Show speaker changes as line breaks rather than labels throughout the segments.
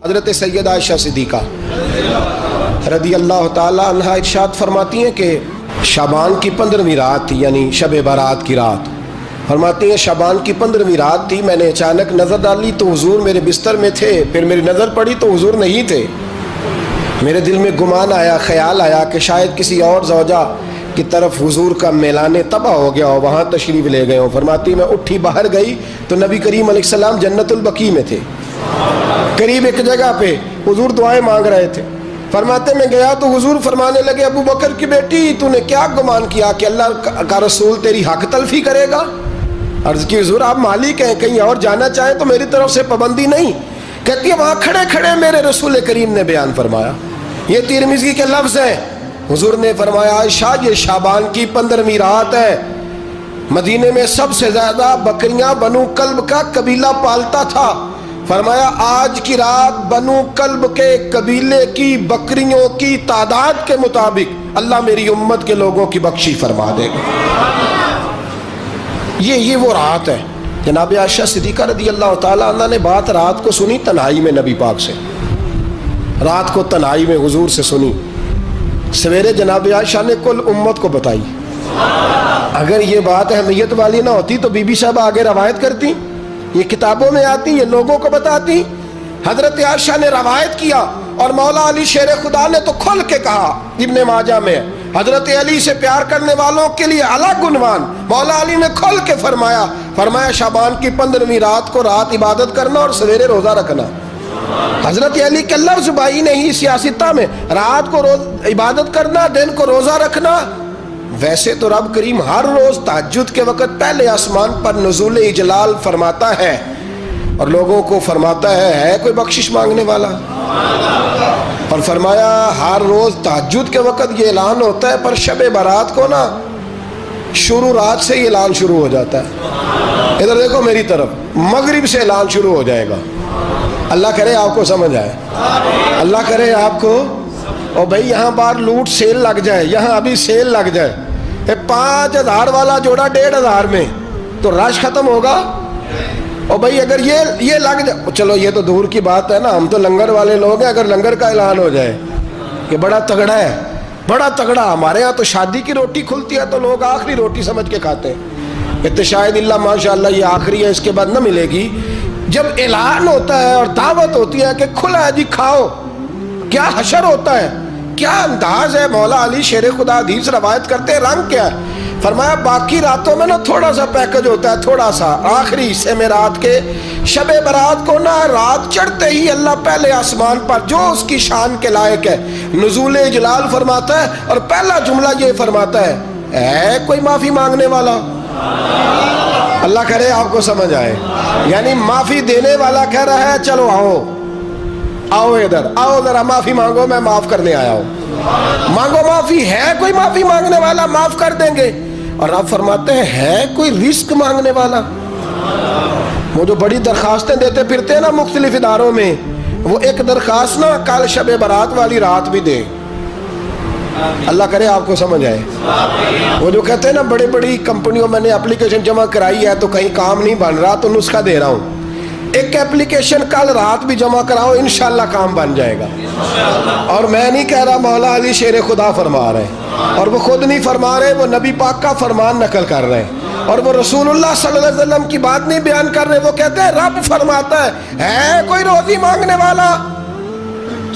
حضرت سید عائشہ صدیقہ رضی اللہ تعالی عنہا ارشاد فرماتی ہیں کہ شعبان کی 15ویں رات تھی، یعنی شب بارات کی رات۔ فرماتی ہیں شعبان کی 15ویں رات تھی، میں نے اچانک نظر ڈالی تو حضور میرے بستر میں تھے، پھر میری نظر پڑی تو حضور نہیں تھے۔ میرے دل میں گمان آیا، خیال آیا کہ شاید کسی اور زوجہ کی طرف حضور کا میلان تباہ ہو گیا ہو، وہاں تشریف لے گئے ہوں۔ فرماتی میں اٹھی باہر گئی تو نبی کریم علیہ السلام جنت البقیع میں تھے، قریب ایک جگہ پہ حضور دعائیں مانگ رہے تھے۔ فرماتے میں گیا تو حضور فرمانے لگے، ابو بکر کی بیٹی تو نے کیا گمان کیا کہ اللہ کا رسول تیری حق تلفی کرے گا؟ عرض کی حضور آپ مالک ہیں، کہیں اور جانا چاہیں تو میری طرف سے پابندی نہیں۔ کہتی ہے وہاں کھڑے کھڑے میرے رسول کریم نے بیان فرمایا، یہ ترمذی کے لفظ ہیں۔ حضور نے فرمایا عائشہ یہ شعبان کی 15ویں رات ہے، مدینے میں سب سے زیادہ بکریاں بنو کلب کا قبیلہ پالتا تھا۔ فرمایا آج کی رات بنو کلب کے قبیلے کی بکریوں کی تعداد کے مطابق اللہ میری امت کے لوگوں کی بخشی فرما دے گا۔ یہ وہ رات ہے۔ جناب عائشہ صدیقہ رضی اللہ تعالی عنہ نے بات رات کو سنی تنہائی میں نبی پاک سے، رات کو تنہائی میں حضور سے سنی، سویرے جناب عائشہ نے کل امت کو بتائی۔ اگر یہ بات اہمیت والی نہ ہوتی تو بی بی صاحب آگے روایت کرتی، یہ کتابوں میں آتی، یہ لوگوں کو بتاتی۔ حضرت عائشہ نے روایت کیا اور مولا علی شیر خدا نے تو کھل کے کہا، ابن ماجہ میں حضرت علی سے پیار کرنے والوں کے لیے الگ عنوان، مولا علی نے کھل کے فرمایا شعبان کی 15ویں رات کو رات عبادت کرنا اور سویرے روزہ رکھنا۔ حضرت علی کے لفظ بائی نہیں سیاستہ میں، رات کو عبادت کرنا، دن کو روزہ رکھنا۔ ویسے تو رب کریم ہر روز تہجد کے وقت پہلے آسمان پر نزول اجلال فرماتا ہے اور لوگوں کو فرماتا ہے کوئی بخشش مانگنے والا؟ اور فرمایا ہر روز تہجد کے وقت یہ اعلان ہوتا ہے، پر شب بارات کو نا شروع رات سے یہ اعلان شروع ہو جاتا ہے۔ ادھر دیکھو میری طرف، مغرب سے اعلان شروع ہو جائے گا۔ اللہ کرے آپ کو سمجھ آئے، اللہ کرے آپ کو، اور بھائی یہاں بار لوٹ سیل لگ جائے، یہاں ابھی سیل لگ جائے، 5000 والا جوڑا 1500 میں تو رش ختم ہوگا۔ اور بھائی اگر یہ لگ جائے، چلو یہ تو دور کی بات ہے نا، ہم تو لنگر والے لوگ ہیں، اگر لنگر کا اعلان ہو جائے کہ بڑا تگڑا ہے، بڑا تگڑا، ہمارے ہاں تو شادی کی روٹی کھلتی ہے تو لوگ آخری روٹی سمجھ کے کھاتے ہیں، کہ شاید اللہ ماشاءاللہ یہ آخری ہے، اس کے بعد نہ ملے گی۔ جب اعلان ہوتا ہے اور دعوت ہوتی ہے کہ کھلا ہے جی کھاؤ، کیا حشر ہوتا ہے، کیا انداز ہے۔ مولا علی شیر خدا حدیث روایت کرتے ہیں، رنگ کیا ہے؟ فرمایا باقی راتوں میں نا تھوڑا سا پیکج ہوتا ہے، تھوڑا سا، آخری حصے میں رات کے شب برات کو نا رات چڑھتے ہی اللہ پہلے آسمان پر جو اس کی شان کے لائق ہے نزول جلال فرماتا ہے، اور پہلا جملہ یہ فرماتا ہے کوئی معافی مانگنے والا؟ اللہ کرے آپ کو سمجھ آئے، یعنی معافی دینے والا کہہ رہا ہے چلو آؤ ادھر آؤ ذرا معافی مانگو، میں معاف کرنے آیا ہوں، مانگو معافی۔ ہے کوئی معافی مانگنے والا؟ معاف کر دیں گے۔ اور آپ فرماتے ہیں ہے کوئی رزق مانگنے والا؟ وہ جو بڑی درخواستیں دیتے پھرتے ہیں نا مختلف اداروں میں، وہ ایک درخواست نا کل شب برات والی رات بھی دے۔ اللہ کرے آپ کو سمجھ آئے۔ وہ جو کہتے ہیں نا بڑی بڑی کمپنیوں میں نے اپلیکیشن جمع کرائی ہے تو کہیں کام نہیں بن رہا تو نسخہ دے رہا ہوں، ایک ایپلیکیشن کل رات بھی جمع کراؤ انشاءاللہ کام بن جائے گا۔ اور میں نہیں کہہ رہا، مولا علی شیر خدا فرما رہے ہیں، اور وہ خود نہیں فرما رہے، وہ نبی پاک کا فرمان نقل کر رہے ہیں، اور وہ رسول اللہ صلی اللہ علیہ وسلم کی بات نہیں بیان کر رہے، وہ کہتے ہیں رب فرماتا ہے کوئی روزی مانگنے والا؟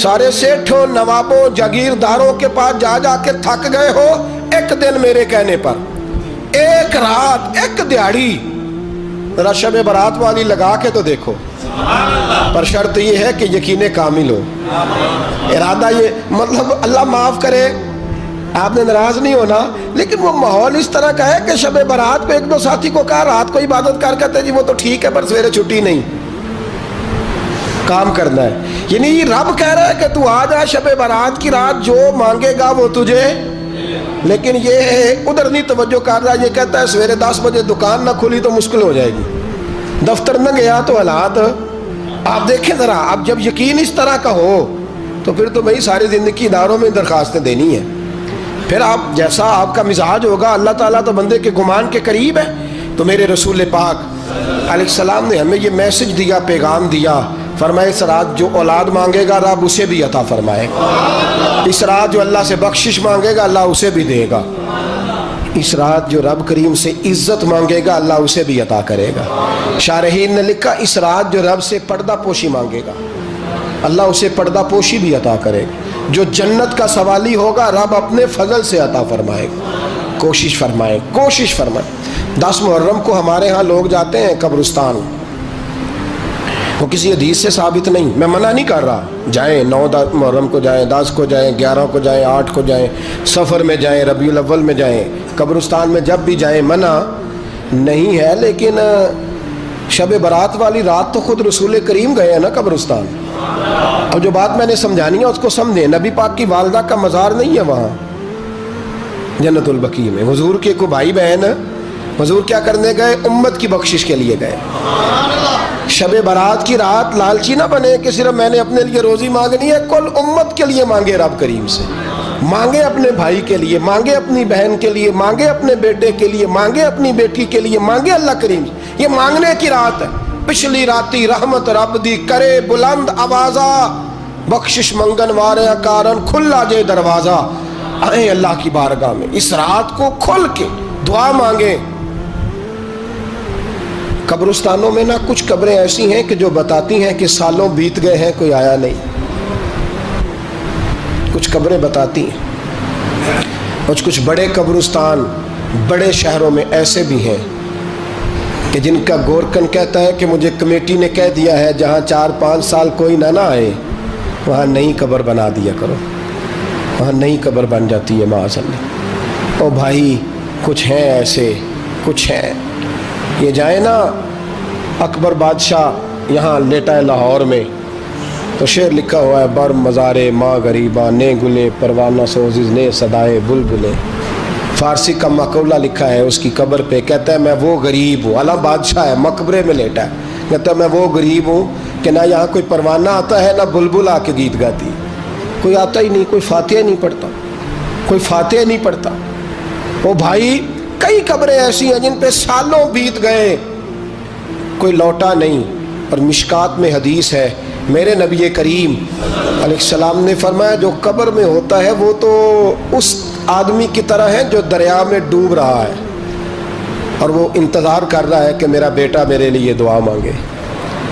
سارے سیٹھوں نوابوں جاگیرداروں کے پاس جا کے تھک گئے ہو، ایک دن میرے کہنے پر، ایک رات، ایک دیہڑی ذرا شب برات والی لگا کے تو دیکھو، پر شرط یہ ہے کہ یقین کامل ہو، ارادہ یہ، مطلب اللہ معاف کرے آپ نے ناراض نہیں ہونا، لیکن وہ ماحول اس طرح کا ہے کہ شب برات پہ ایک دو ساتھی کو کہا رات کو عبادت کر کہتے جی وہ تو ٹھیک ہے پر سویرے چھٹی نہیں، کام کرنا ہے۔ یعنی رب کہہ رہا ہے کہ تو آ جا شب برات کی رات، جو مانگے گا وہ تجھے، لیکن یہ ادھر نہیں توجہ کر رہا، یہ کہتا ہے سویرے 10 بجے دکان نہ کھلی تو مشکل ہو جائے گی، دفتر نہ گیا تو حالات آپ دیکھیں ذرا۔ اب جب یقین اس طرح کا ہو تو پھر تو بھائی ساری زندگی اداروں میں درخواستیں دینی ہے، پھر آپ جیسا آپ کا مزاج ہوگا، اللہ تعالیٰ تو بندے کے گمان کے قریب ہے۔ تو میرے رسول پاک علیہ السلام نے ہمیں یہ میسج دیا، پیغام دیا، فرمایا اس رات جو اولاد مانگے گا رب اسے بھی عطا فرمائے گا، اس رات جو اللہ سے بخشش مانگے گا اللہ اسے بھی دے گا، اس رات جو رب کریم سے عزت مانگے گا اللہ اسے بھی عطا کرے گا۔ شارحین نے لکھا اس رات جو رب سے پردہ پوشی مانگے گا اللہ اسے پردہ پوشی بھی عطا کرے گا، جو جنت کا سوالی ہوگا رب اپنے فضل سے عطا فرمائے گا۔ کوشش فرمائیں، کوشش فرمائیں۔ 10 محرم کو ہمارے ہاں لوگ جاتے ہیں قبرستان، وہ کسی حدیث سے ثابت نہیں، میں منع نہیں کر رہا، جائیں 9 محرم کو جائیں، 10 کو جائیں، 11 کو جائیں، 8 کو جائیں، سفر میں جائیں، ربیع الاول میں جائیں، قبرستان میں جب بھی جائیں منع نہیں ہے، لیکن شب برات والی رات تو خود رسول کریم گئے ہیں نا قبرستان۔ اور جو بات میں نے سمجھانی ہے اس کو سمجھیں، نبی پاک کی والدہ کا مزار نہیں ہے وہاں جنت البقیع میں، حضور کے کو بھائی بہن، حضور کیا کرنے گئے؟ امت کی بخشش کے لیے گئے۔ شب برات کی رات لالچی نہ بنے کہ صرف میں نے اپنے لیے روزی مانگنی ہے، کل امت کے لیے مانگے رب کریم سے، مانگے اپنے بھائی کے لیے، مانگے اپنی بہن کے لیے، مانگے اپنے بیٹے کے لیے، مانگے اپنی بیٹی کے لیے، مانگے اللہ کریم سے۔ یہ مانگنے کی رات ہے۔ پچھلی راتی رحمت رب دی کرے بلند آوازہ، بخشش منگن وارے کارن کھلا جے دروازہ، آئیں اللہ کی بارگاہ میں اس رات کو کھل کے دعا مانگیں۔ قبرستانوں میں نا کچھ قبریں ایسی ہیں کہ جو بتاتی ہیں کہ سالوں بیت گئے ہیں کوئی آیا نہیں، کچھ قبریں بتاتی ہیں۔ اور کچھ بڑے قبرستان بڑے شہروں میں ایسے بھی ہیں کہ جن کا گورکن کہتا ہے کہ مجھے کمیٹی نے کہہ دیا ہے جہاں 4-5 سال کوئی نہ آئے وہاں نئی قبر بنا دیا کرو، وہاں نئی قبر بن جاتی ہے معاذ اللہ۔ او بھائی کچھ ہیں ایسے، کچھ ہیں، یہ جائیں نا اکبر بادشاہ یہاں لیٹا ہے لاہور میں تو شعر لکھا ہوا ہے، بر مزارے ماں غریباں نے گلے پروانہ سوزز نے صدائے بلبلے، فارسی کا مقولہ لکھا ہے اس کی قبر پہ، کہتا ہے میں وہ غریب ہوں، اعلیٰ بادشاہ ہے مقبرے میں لیٹا ہے، کہتا ہے میں وہ غریب ہوں کہ نہ یہاں کوئی پروانہ آتا ہے نہ بلبل آ کے گیت گاتی، کوئی آتا ہی نہیں، کوئی فاتحہ نہیں پڑھتا، کوئی فاتحہ نہیں پڑھتا۔ وہ بھائی کئی قبریں ایسی ہیں جن پہ سالوں بیت گئے کوئی لوٹا نہیں۔ اور مشکات میں حدیث ہے، میرے نبی کریم علیہ السلام نے فرمایا جو قبر میں ہوتا ہے وہ تو اس آدمی کی طرح ہے جو دریا میں ڈوب رہا ہے اور وہ انتظار کر رہا ہے کہ میرا بیٹا میرے لیے دعا مانگے،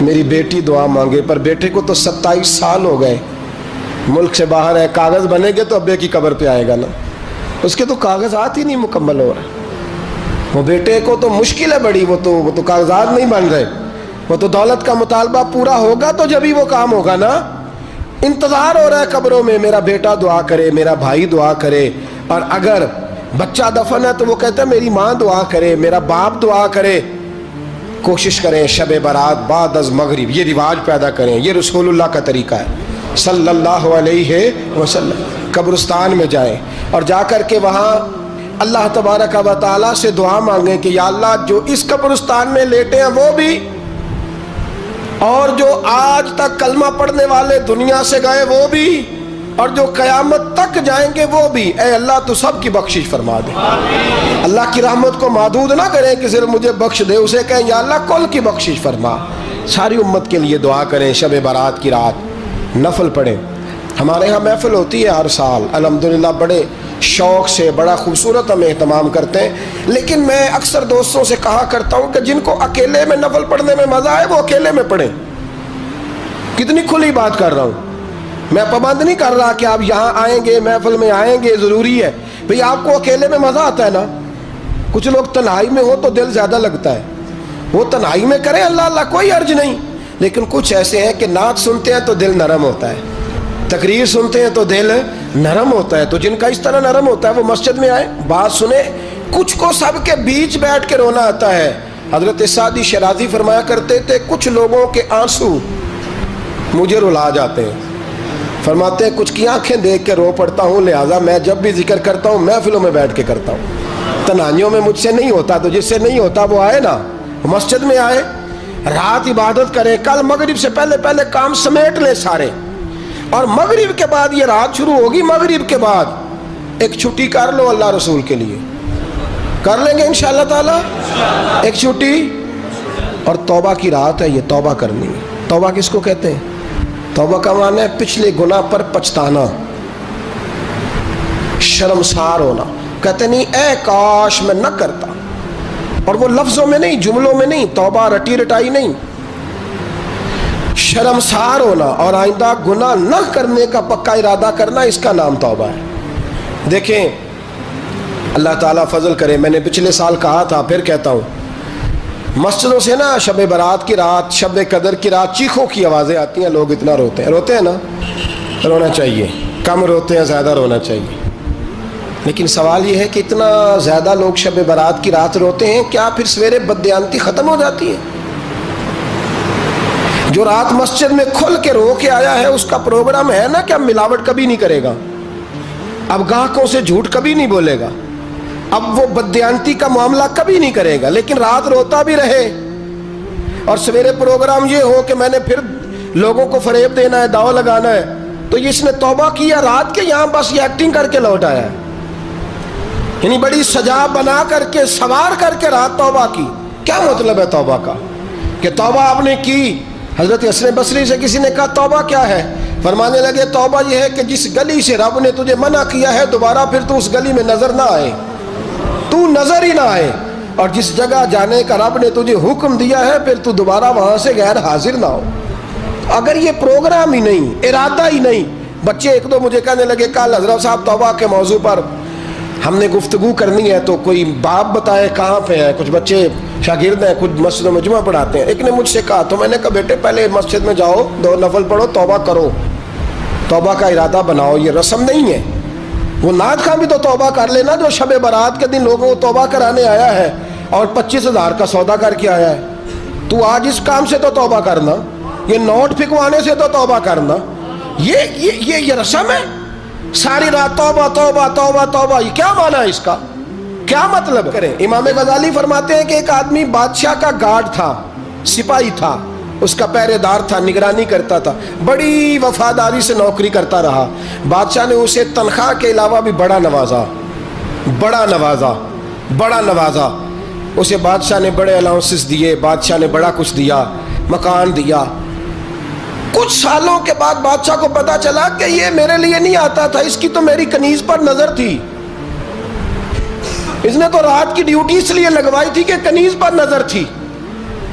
میری بیٹی دعا مانگے، پر بیٹے کو تو 27 سال ہو گئے، ملک سے باہر ہے، کاغذ بنے گے تو ابے کی قبر پہ آئے گا نا، اس کے تو کاغذات ہی نہیں مکمل ہو رہے، وہ بیٹے کو تو مشکل ہے بڑی، وہ تو کاغذات نہیں بن رہے، وہ تو دولت کا مطالبہ پورا ہوگا تو جب ہی وہ کام ہوگا نا۔ انتظار ہو رہا ہے قبروں میں میرا بیٹا دعا کرے، میرا بھائی دعا کرے، اور اگر بچہ دفن ہے تو وہ کہتا ہے میری ماں دعا کرے، میرا باپ دعا کرے۔ کوشش کریں شب برات بعد از مغرب یہ رواج پیدا کریں، یہ رسول اللہ کا طریقہ ہے صلی اللہ علیہ وسلم۔ قبرستان میں جائیں اور جا کر کے وہاں اللہ تبارک و تعالیٰ سے دعا مانگیں کہ یا اللہ جو اس قبرستان میں لیٹے ہیں وہ بھی، اور جو آج تک کلمہ پڑھنے والے دنیا سے گئے وہ بھی، اور جو قیامت تک جائیں گے وہ بھی، اے اللہ تو سب کی بخشش فرما دے۔ اللہ کی رحمت کو محدود نہ کریں کہ صرف مجھے بخش دے، اسے کہیں یا اللہ کل کی بخشش فرما۔ ساری امت کے لیے دعا کریں، شب برات کی رات نفل پڑھیں۔ ہمارے ہاں محفل ہوتی ہے ہر سال الحمدللہ، بڑے شوق سے بڑا خوبصورت ہم اہتمام کرتے ہیں، لیکن میں اکثر دوستوں سے کہا کرتا ہوں کہ جن کو اکیلے میں نفل پڑھنے میں مزہ آئے وہ اکیلے میں پڑھیں۔ کتنی کھلی بات کر رہا ہوں، میں پابند نہیں کر رہا کہ آپ یہاں آئیں گے محفل میں آئیں گے ضروری ہے، بھئی آپ کو اکیلے میں مزہ آتا ہے نا، کچھ لوگ تنہائی میں ہو تو دل زیادہ لگتا ہے، وہ تنہائی میں کریں اللہ اللہ کوئی عرض نہیں، لیکن کچھ ایسے ہیں کہ نعت سنتے ہیں تو دل نرم ہوتا ہے، تقریر سنتے ہیں تو دل نرم ہوتا ہے، تو جن کا اس طرح نرم ہوتا ہے وہ مسجد میں آئے بات سنیں۔ کچھ کو سب کے بیچ بیٹھ کے رونا آتا ہے۔ حضرت سعدی شیرازی فرمایا کرتے تھے کچھ لوگوں کے آنسو مجھے رلا جاتے ہیں، فرماتے ہیں کچھ کی آنکھیں دیکھ کے رو پڑتا ہوں، لہٰذا میں جب بھی ذکر کرتا ہوں محفلوں میں بیٹھ کے کرتا ہوں، تنہائیوں میں مجھ سے نہیں ہوتا، تو جس سے نہیں ہوتا وہ آئے نا، مسجد میں آئے، رات عبادت کریں، کل مغرب سے پہلے پہلے کام سمیٹ لیں سارے، اور مغرب کے بعد یہ رات شروع ہوگی، مغرب کے بعد ایک چھٹی کر لو اللہ رسول کے لیے، کر لیں گے انشاءاللہ تعالی ایک چھٹی، اور توبہ کی رات ہے یہ، توبہ کرنی ہے، توبہ کس کو کہتے ہیں؟ توبہ کا معنی ہے پچھلے گناہ پر پچھتانا، شرمسار ہونا. کہتے نہیں اے کاش میں نہ کرتا، اور وہ لفظوں میں نہیں، جملوں میں نہیں، توبہ رٹی رٹائی نہیں، شرمسار ہونا اور آئندہ گناہ نہ کرنے کا پکا ارادہ کرنا، اس کا نام توبہ ہے. دیکھیں اللہ تعالیٰ فضل کرے، میں نے پچھلے سال کہا تھا، پھر کہتا ہوں، مسجدوں سے نا شب برات کی رات، شب قدر کی رات چیخوں کی آوازیں آتی ہیں، لوگ اتنا روتے ہیں نا. رونا چاہیے، کم روتے ہیں زیادہ رونا چاہیے. لیکن سوال یہ ہے کہ اتنا زیادہ لوگ شب برات کی رات روتے ہیں، کیا پھر سویرے بددیانتی ختم ہو جاتی ہے؟ جو رات مسجد میں کھل کے رو کے آیا ہے اس کا پروگرام ہے نا کہ اب ملاوٹ کبھی نہیں کرے گا، اب گاہکوں سے جھوٹ کبھی نہیں بولے گا، اب وہ بددیانتی کا معاملہ کبھی نہیں کرے گا، لیکن رات روتا بھی رہے اور سویرے پروگرام یہ ہو کہ میں نے پھر لوگوں کو فریب دینا ہے، داؤ لگانا ہے، تو اس نے توبہ کیا رات کے، یہاں بس یہ ایکٹنگ کر کے لوٹ آیا ہے. یعنی بڑی سجا بنا کر کے سوار کر کے رات توبہ کی. کیا مطلب ہے توبہ کا؟ کہ توبہ آپ نے کی. حضرت حسن بصری سے کسی نے کہا توبہ کیا ہے؟ فرمانے لگے توبہ یہ ہے کہ جس گلی سے رب نے تجھے منع کیا ہے دوبارہ پھر تو اس گلی میں نظر نہ آئے، تو نظر ہی نہ آئے، اور جس جگہ جانے کا رب نے تجھے حکم دیا ہے پھر تو دوبارہ وہاں سے غیر حاضر نہ ہو. اگر یہ پروگرام ہی نہیں، ارادہ ہی نہیں. بچے ایک دو مجھے کہنے لگے کل حضرت صاحب توبہ کے موضوع پر ہم نے گفتگو کرنی ہے تو کوئی باپ بتائے کہاں پہ ہے. کچھ بچے شاگرد ہیں، کچھ مسجدوں میں جمعہ پڑھاتے ہیں. ایک نے مجھ سے کہا، تو میں نے کہا بیٹے پہلے مسجد میں جاؤ، 2 نفل پڑھو، توبہ کرو، توبہ کا ارادہ بناؤ. یہ رسم نہیں ہے. وہ نعت خواں بھی تو توبہ کر لینا جو شب برات کے دن لوگوں کو توبہ کرانے آیا ہے اور 25,000 کا سودا کر کے آیا ہے. تو آج اس کام سے تو توبہ کرنا، یہ نوٹ پھکوانے سے تو توبہ کرنا. یہ رسم ہے. ساری رات توبہ توبہ توبہ توبہ، یہ کیا معنی ہے اس کا؟ کیا مطلب کریں؟ امام غزالی فرماتے ہیں کہ ایک آدمی بادشاہ کا گارڈ تھا، سپاہی تھا، اس کا پہرے دار تھا، نگرانی کرتا تھا، بڑی وفاداری سے نوکری کرتا رہا. بادشاہ نے اسے تنخواہ کے علاوہ بھی بڑا نوازا. اسے بادشاہ نے بڑے الاؤنسز دیے، بادشاہ نے بڑا کچھ دیا، مکان دیا. کچھ سالوں کے بعد بادشاہ کو پتا چلا کہ یہ میرے لیے نہیں آتا تھا، اس کی تو میری کنیز پر نظر تھی. اس نے تو رات کی ڈیوٹی اس لیے لگوائی تھی کہ کنیز پر نظر تھی.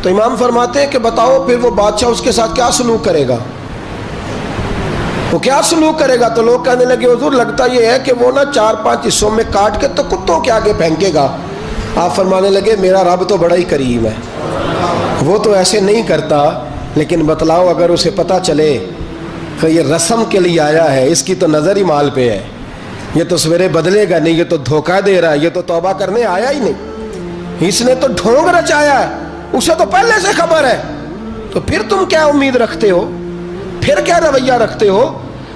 تو امام فرماتے ہیں کہ بتاؤ پھر وہ بادشاہ اس کے ساتھ کیا سلوک کرے گا؟ وہ کیا سلوک کرے گا؟ تو لوگ کہنے لگے حضور لگتا یہ ہے کہ وہ نا 4-5 حصوں میں کاٹ کے تو کتوں کے آگے پھینکے گا. آپ فرمانے لگے میرا رب تو بڑا ہی کریم ہے، وہ تو ایسے نہیں کرتا. لیکن بتلاؤ اگر اسے پتہ چلے کہ یہ رسم کے لیے آیا ہے، اس کی تو نظر ہی مال پہ ہے، یہ تو سویرے بدلے گا نہیں، یہ تو دھوکہ دے رہا ہے، یہ تو توبہ کرنے آیا ہی نہیں، اس نے تو ڈھونگ رچایا ہے، اسے تو پہلے سے خبر ہے. تو پھر تم کیا امید رکھتے ہو؟ پھر کیا رویہ رکھتے ہو؟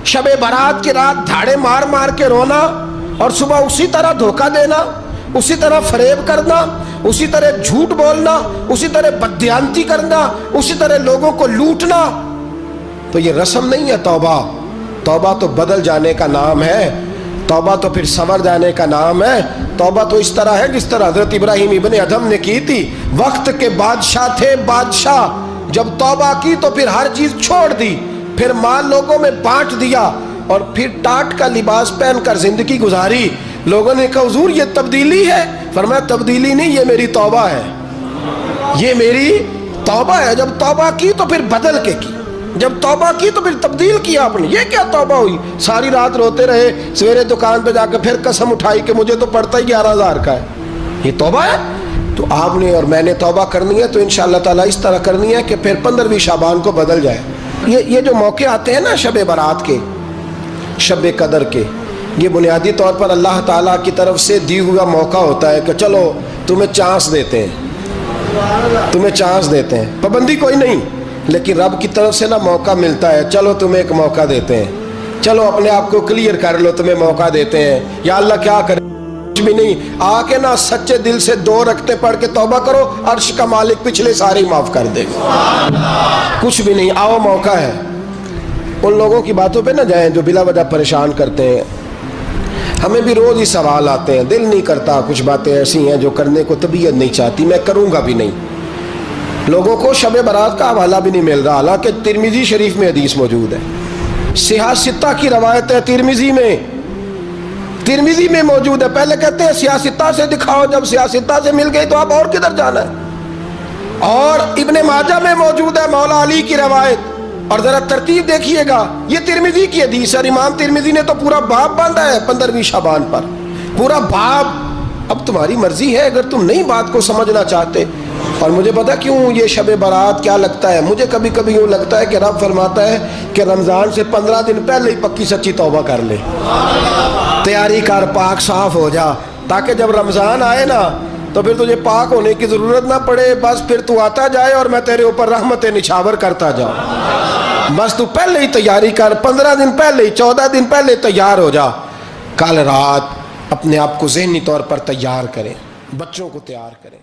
شب برات کی رات دھاڑے مار مار کے رونا اور صبح اسی طرح دھوکہ دینا، اسی طرح فریب کرنا، اسی طرح جھوٹ بولنا، اسی طرح بددیانتی کرنا، اسی طرح لوگوں کو لوٹنا. تو یہ رسم نہیں ہے توبہ. توبہ تو بدل جانے کا نام ہے، توبہ تو پھر سنور جانے کا نام ہے. توبہ تو اس طرح ہے جس طرح حضرت ابراہیم ابن ادھم نے کی تھی. وقت کے بادشاہ تھے، بادشاہ جب توبہ کی تو پھر ہر چیز چھوڑ دی، پھر مال لوگوں میں بانٹ دیا اور پھر ٹاٹ کا لباس پہن کر زندگی گزاری. لوگوں نے کہا حضور یہ تبدیلی ہے. فرمایا تبدیلی نہیں، یہ میری توبہ ہے، یہ میری توبہ ہے. جب توبہ کی تو پھر بدل کے کی، جب توبہ کی تو پھر تبدیل کیا آپ نے. یہ کیا توبہ ہوئی؟ ساری رات روتے رہے، سویرے دکان پہ جا کے پھر قسم اٹھائی کہ مجھے تو پڑتا ہی 11,000 کا ہے. یہ توبہ ہے؟ تو آپ نے اور میں نے توبہ کرنی ہے تو انشاءاللہ تعالیٰ اس طرح کرنی ہے کہ پھر 15ویں شعبان کو بدل جائے. یہ جو موقع آتے ہیں نا شب برات کے، شب قدر کے، یہ بنیادی طور پر اللہ تعالیٰ کی طرف سے دی ہوا موقع ہوتا ہے کہ چلو تمہیں چانس دیتے ہیں، تمہیں چانس دیتے ہیں. پابندی کوئی نہیں، لیکن رب کی طرف سے نا موقع ملتا ہے. چلو تمہیں ایک موقع دیتے ہیں، چلو اپنے آپ کو کلیئر کر لو، تمہیں موقع دیتے ہیں. یا اللہ کیا کرے؟ کچھ بھی نہیں، آ کے نا سچے دل سے 2 رکعتیں پڑھ کے توبہ کرو، عرش کا مالک پچھلے سارے ہی معاف کر دے گا. کچھ بھی نہیں، آؤ موقع ہے. ان لوگوں کی باتوں پہ نہ جائیں جو بلا وجہ پریشان کرتے ہیں. ہمیں بھی روز ہی سوال آتے ہیں، دل نہیں کرتا، کچھ باتیں ایسی ہیں جو کرنے کو طبیعت نہیں چاہتی، میں کروں گا بھی نہیں. لوگوں کو شب برات کا حوالہ بھی نہیں مل رہا، حالانکہ ترمذی شریف میں حدیث موجود ہے، صحاح ستہ کی روایت ہے، ترمذی میں موجود ہے۔ پہلے کہتے ہیں صحاح ستہ سے دکھاؤ، جب صحاح ستہ سے مل گئی تو آپ اور کدھر جانا ہے؟ اور ابن ماجہ میں موجود ہے مولا علی کی روایت، اور ذرا ترتیب دیکھیے گا، یہ ترمذی کی حدیث ہے، امام ترمذی نے تو پورا باب باندھا ہے 15ویں شعبان پر، پورا باب۔ اب تمہاری مرضی ہے، اگر تم نئی بات کو سمجھنا چاہتے۔ اور مجھے پتا کیوں یہ شب برات کیا لگتا ہے، مجھے کبھی کبھی یوں لگتا ہے کہ رب فرماتا ہے کہ رمضان سے 15 دن پہلے ہی پکی سچی توبہ کر لے، تیاری کر، پاک صاف ہو جا، تاکہ جب رمضان آئے نا تو پھر تجھے پاک ہونے کی ضرورت نہ پڑے، بس پھر تو آتا جائے اور میں تیرے اوپر رحمت نچھاور کرتا جاؤں۔ بس تو پہلے ہی تیاری کر، 15 دن پہلے ہی، 14 دن پہلے تیار ہو جا۔ کل رات اپنے آپ کو ذہنی طور پر تیار کریں، بچوں کو تیار کریں۔